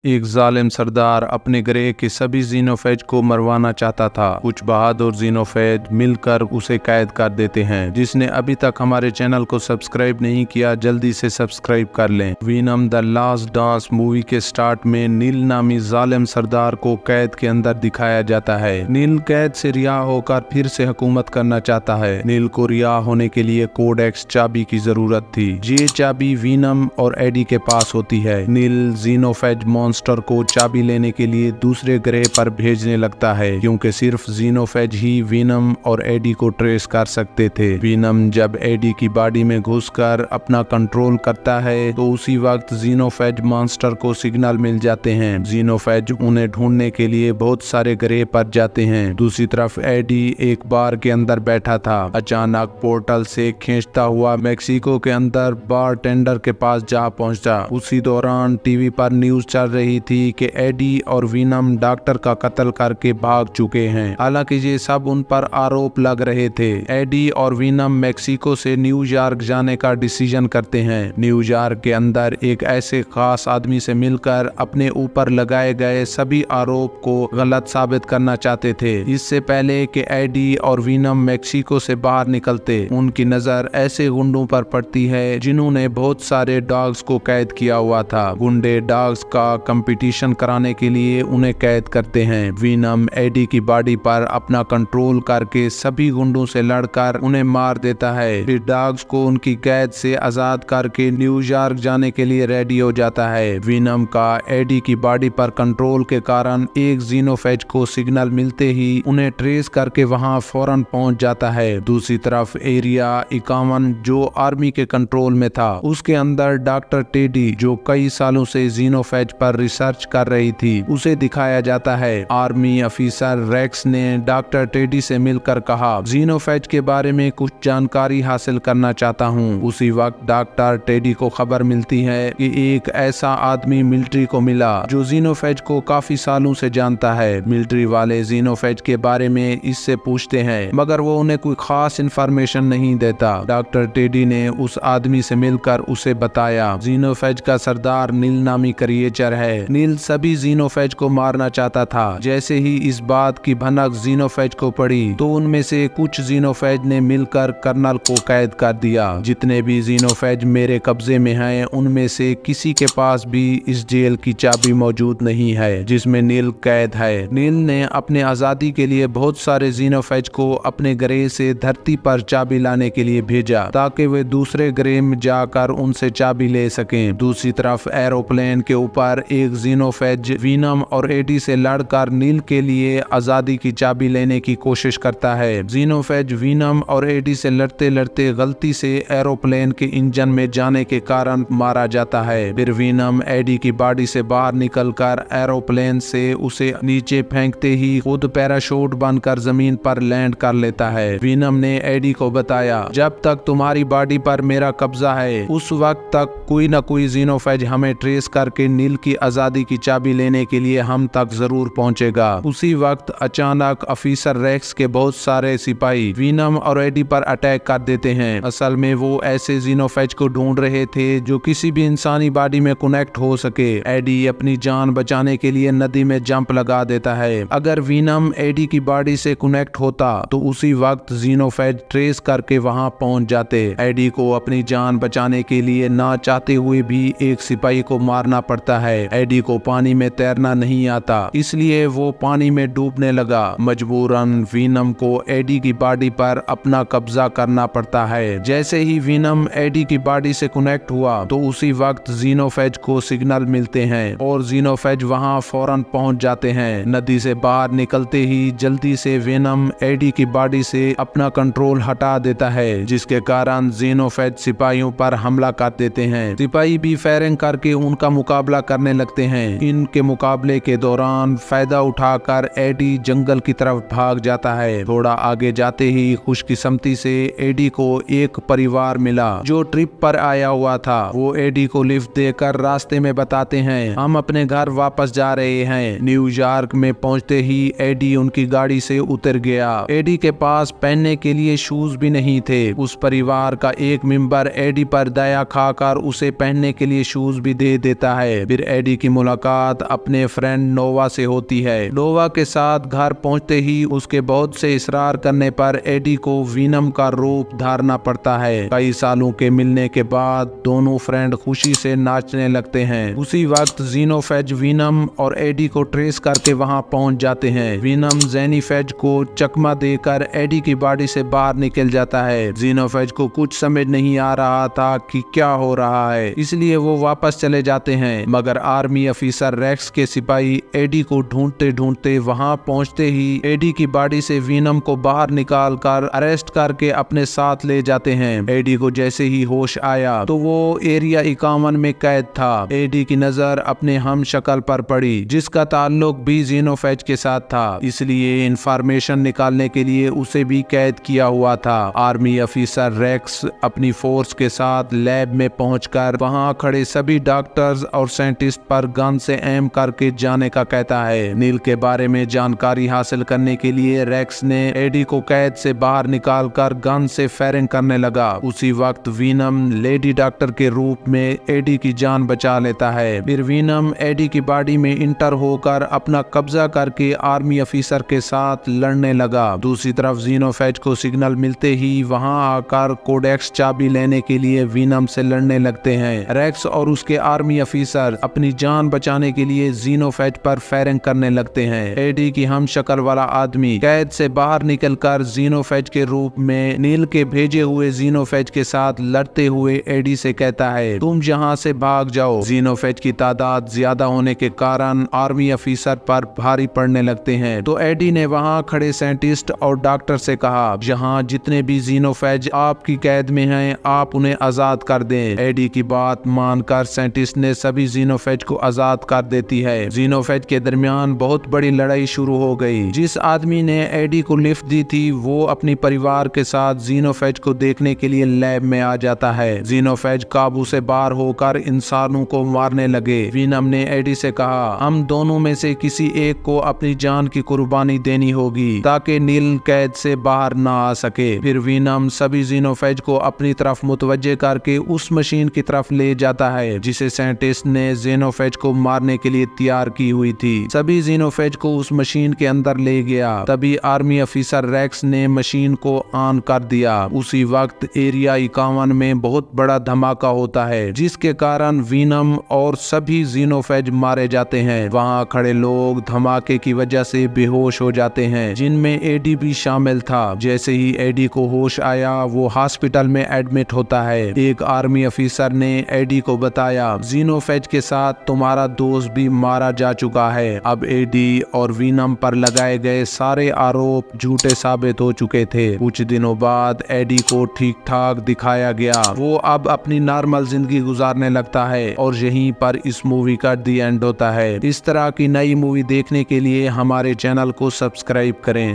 एक जालिम सरदार अपने गिरोह के सभी जीनोफेज को मरवाना चाहता था। कुछ बहादुर जीनोफेज मिलकर उसे कैद कर देते हैं। जिसने अभी तक हमारे चैनल को सब्सक्राइब नहीं किया, जल्दी से सब्सक्राइब कर लें। Venom the last dance movie के स्टार्ट में नील नामी जालिम सरदार को कैद के अंदर दिखाया जाता है। नील कैद से रिहा होकर फिर से हुकूमत करना चाहता है। नील को रिहा होने के लिए कोडेक्स चाबी की जरूरत थी। ये चाबी वीनम और एडी के पास होती है। नील जीनोफेज मॉन्स्टर को चाबी लेने के लिए दूसरे ग्रह पर भेजने लगता है, क्योंकि सिर्फ जीनोफेज ही वीनम और एडी को ट्रेस कर सकते थे। वीनम जब एडी की बॉडी में घुसकर अपना कंट्रोल करता है तो उसी वक्त जीनोफेज मॉन्स्टर को सिग्नल मिल जाते हैं। जीनोफेज उन्हें ढूंढने के लिए बहुत सारे ग्रह पर जाते हैं। दूसरी तरफ एडी एक बार के अंदर बैठा था। अचानक पोर्टल से खींचता हुआ मेक्सिको के अंदर बार टेंडर के पास जा पहुंचा। उसी दौरान टीवी पर न्यूज चल रही थी कि एडी और वीनम डॉक्टर का कत्ल करके भाग चुके हैं। हालांकि ये सब उन पर आरोप लग रहे थे। एडी और वीनम मेक्सिको से न्यूयॉर्क जाने का डिसीजन करते हैं। न्यूयॉर्क के अंदर एक ऐसे खास आदमी से मिलकर अपने ऊपर लगाए गए सभी आरोप को गलत साबित करना चाहते थे। इससे पहले कि एडी और वीनम मेक्सिको से बाहर निकलते, उनकी नजर ऐसे गुंडों पर पड़ती है जिन्होंने बहुत सारे डॉग्स को कैद किया हुआ था। गुंडे डॉग्स का कंपटीशन कराने के लिए उन्हें कैद करते हैं। वीनम एडी की बॉडी पर अपना कंट्रोल करके सभी गुंडों से लड़कर उन्हें मार देता है। फिर डॉग्स को उनकी कैद से आजाद करके न्यूयॉर्क जाने के लिए रेडी हो जाता है। वीनम का एडी की बॉडी पर कंट्रोल के कारण एक जीनोफेज को सिग्नल मिलते ही उन्हें ट्रेस करके वहां फौरन पहुंच जाता है। दूसरी तरफ एरिया 51 जो आर्मी के कंट्रोल में था, उसके अंदर डॉक्टर टेडी जो कई सालों से जीनोफेज पर रिसर्च कर रही थी, उसे दिखाया जाता है। आर्मी ऑफिसर रेक्स ने डॉक्टर टेडी से मिलकर कहा, जीनोफेज के बारे में कुछ जानकारी हासिल करना चाहता हूँ। उसी वक्त डॉक्टर टेडी को खबर मिलती है कि एक ऐसा आदमी मिलिट्री को मिला जो जीनोफेज को काफी सालों से जानता है। मिलिट्री वाले जीनोफेज के बारे में इससे पूछते हैं, मगर वो उन्हें कोई खास इंफॉर्मेशन नहीं देता। डॉक्टर टेडी ने उस आदमी से मिलकर उसे बताया, जीनोफेज का सरदार नील नामी क्रिएचर है। नील सभी जीनोफेज को मारना चाहता था। जैसे ही इस बात की भनक जीनोफेज को पड़ी तो उनमें से कुछ जीनोफेज ने मिलकर कर्नल को कैद कर दिया। जितने भी जीनोफेज मेरे कब्जे में हैं, उनमें से किसी के पास भी इस जेल की चाबी मौजूद नहीं है जिसमें नील कैद है। नील ने अपने आजादी के लिए बहुत सारे जीनोफेज को अपने ग्रह से धरती पर चाबी लाने के लिए भेजा, ताकि वे दूसरे ग्रह में जाकर उनसे चाबी ले सकें। दूसरी तरफ एरोप्लेन के ऊपर एक जीनोफेज वीनम और एडी से लड़कर नील के लिए आजादी की चाबी लेने की कोशिश करता है। जीनोफेज वीनम और एडी से लड़ते लड़ते गलती से एरोप्लेन के इंजन में जाने के कारण मारा जाता है। फिर वीनम एडी की बॉडी से बाहर निकलकर एरोप्लेन से उसे नीचे फेंकते ही खुद पैराशूट बनकर जमीन पर लैंड कर लेता है। वीनम ने एडी को बताया, जब तक तुम्हारी बॉडी पर मेरा कब्जा है, उस वक्त तक कोई न कोई जीनोफेज हमें ट्रेस करके नील की आजादी की चाबी लेने के लिए हम तक जरूर पहुंचेगा। उसी वक्त अचानक ऑफिसर रेक्स के बहुत सारे सिपाही वीनम और एडी पर अटैक कर देते हैं। असल में वो ऐसे जीनोफेज को ढूंढ रहे थे जो किसी भी इंसानी बॉडी में कनेक्ट हो सके। एडी अपनी जान बचाने के लिए नदी में जंप लगा देता है। अगर वीनम एडी की बॉडी से कनेक्ट होता तो उसी वक्त जीनोफेज ट्रेस करके वहां पहुंच जाते। एडी को अपनी जान बचाने के लिए ना चाहते हुए भी एक सिपाही को मारना पड़ता है। एडी को पानी में तैरना नहीं आता, इसलिए वो पानी में डूबने लगा। मजबूरन वीनम को एडी की बॉडी पर अपना कब्जा करना पड़ता है। जैसे ही वीनम एडी की बॉडी से कनेक्ट हुआ तो उसी वक्त जीनोफेज को सिग्नल मिलते हैं और जीनोफेज वहां फौरन पहुंच जाते हैं। नदी से बाहर निकलते ही जल्दी से वीनम एडी की बॉडी से अपना कंट्रोल हटा देता है, जिसके कारण जीनोफेज सिपाहियों पर हमला कर देते हैं। सिपाही भी फायरिंग करके उनका मुकाबला करने लगते हैं। इनके मुकाबले के दौरान फायदा उठाकर एडी जंगल की तरफ भाग जाता है। थोड़ा आगे जाते ही खुशकिस्मती से एडी को एक परिवार मिला जो ट्रिप पर आया हुआ था। वो एडी को लिफ्ट देकर रास्ते में बताते हैं, हम अपने घर वापस जा रहे हैं। न्यूयॉर्क में पहुंचते ही एडी उनकी गाड़ी से उतर गया। एडी के पास पहनने के लिए शूज भी नहीं थे। उस परिवार का एक मेंबर एडी पर दया खाकर उसे पहनने के लिए शूज भी दे देता है। फिर एडी एडी की मुलाकात अपने फ्रेंड नोवा से होती है। नोवा के साथ घर पहुंचते ही उसके बहुत से इसरार करने पर एडी को वीनम का रूप धारना पड़ता है। कई सालों के मिलने के बाद दोनों फ्रेंड खुशी से नाचने लगते हैं। उसी वक्त ज़ीनोफेज वीनम और एडी को ट्रेस करके वहां पहुंच जाते हैं। वीनम ज़ेनीफेज को चकमा देकर एडी की बॉडी से बाहर निकल जाता है। ज़ीनोफेज को कुछ समझ नहीं आ रहा था कि क्या हो रहा है, इसलिए वो वापस चले जाते हैं। मगर आर्मी अफीसर रेक्स के सिपाही एडी को ढूंढते ढूंढते वहां पहुंचते ही एडी की बॉडी से वीनम को बाहर निकाल कर अरेस्ट करके अपने साथ ले जाते हैं। एडी को जैसे ही होश आया तो वो एरिया 51 में कैद था। एडी की नजर अपने हम शक्ल पर पड़ी जिसका ताल्लुक भी ज़ीनोफेज के साथ था, इसलिए इंफॉर्मेशन निकालने के लिए उसे भी कैद किया हुआ था। आर्मी अफीसर रेक्स अपनी फोर्स के साथ लैब में पहुंचकर वहां खड़े सभी डॉक्टर्स और साइंटिस्ट पर गन से एम करके जाने का कहता है। नील के बारे में जानकारी हासिल करने के लिए रेक्स ने एडी को कैद से बाहर निकालकर गन से फायरिंग करने लगा। उसी वक्त वीनम लेडी डॉक्टर के रूप में एडी की जान बचा लेता है। फिर वीनम एडी की बॉडी में इंटर होकर अपना कब्जा करके आर्मी अफीसर के साथ लड़ने लगा। दूसरी तरफ ज़ीनोफेज को सिग्नल मिलते ही वहां आकर कोडेक्स चाबी लेने के लिए वीनम से लड़ने लगते हैं। रेक्स और उसके आर्मी अफीसर अपनी जान बचाने के लिए ज़ीनोफेज पर फायरिंग करने लगते हैं। एडी की हम शक्ल वाला आदमी कैद से बाहर निकलकर ज़ीनोफेज के रूप में नील के भेजे हुए ज़ीनोफेज के साथ लड़ते हुए एडी से कहता है, तुम यहाँ से भाग जाओ। ज़ीनोफेज की तादाद ज्यादा होने के कारण आर्मी अफीसर पर भारी पड़ने लगते हैं, तो एडी ने वहाँ खड़े साइंटिस्ट और डॉक्टर से कहा, यहाँ जितने भी ज़ीनोफेज आपकी कैद में हैं, आप उन्हें आजाद कर दें। एडी की बात मानकर साइंटिस्ट ने सभी ज़ीनोफेज को आजाद कर देती है। ज़ीनोफेज के दरमियान बहुत बड़ी लड़ाई शुरू हो गई। जिस आदमी ने एडी को लिफ्ट दी थी वो अपनी परिवार के साथ ज़ीनोफेज को देखने के लिए लैब में आ जाता है। ज़ीनोफेज काबू से बाहर होकर इंसानों को मारने लगे। वीनम ने एडी से कहा, हम दोनों में से किसी एक को अपनी जान की कुर्बानी देनी होगी ताकि नील कैद से बाहर ना आ सके। फिर वीनम सभी ज़ीनोफेज को अपनी तरफ मुतवज्जे करके उस मशीन की तरफ ले जाता है जिसे साइंटिस्ट ने ज़ीनोफेज को मारने के लिए तैयार की हुई थी। सभी ज़ीनोफेज को उस मशीन के अंदर ले गया। तभी आर्मी अफीसर रेक्स ने मशीन को ऑन कर दिया। उसी वक्त एरिया 51 में बहुत बड़ा धमाका होता है जिसके कारण वीनम और सभी ज़ीनोफेज मारे जाते हैं। वहाँ खड़े लोग धमाके की वजह से बेहोश हो जाते हैं, जिनमें एडी भी शामिल था। जैसे ही एडी को होश आया वो हॉस्पिटल में एडमिट होता है। एक आर्मी अफीसर ने एडी को बताया, ज़ीनोफेज के साथ तुम्हारा दोस्त भी मारा जा चुका है। अब एडी और वीनम पर लगाए गए सारे आरोप झूठे साबित हो चुके थे। कुछ दिनों बाद एडी को ठीक ठाक दिखाया गया। वो अब अपनी नॉर्मल जिंदगी गुजारने लगता है और यहीं पर इस मूवी का दी एंड होता है। इस तरह की नई मूवी देखने के लिए हमारे चैनल को सब्सक्राइब करें।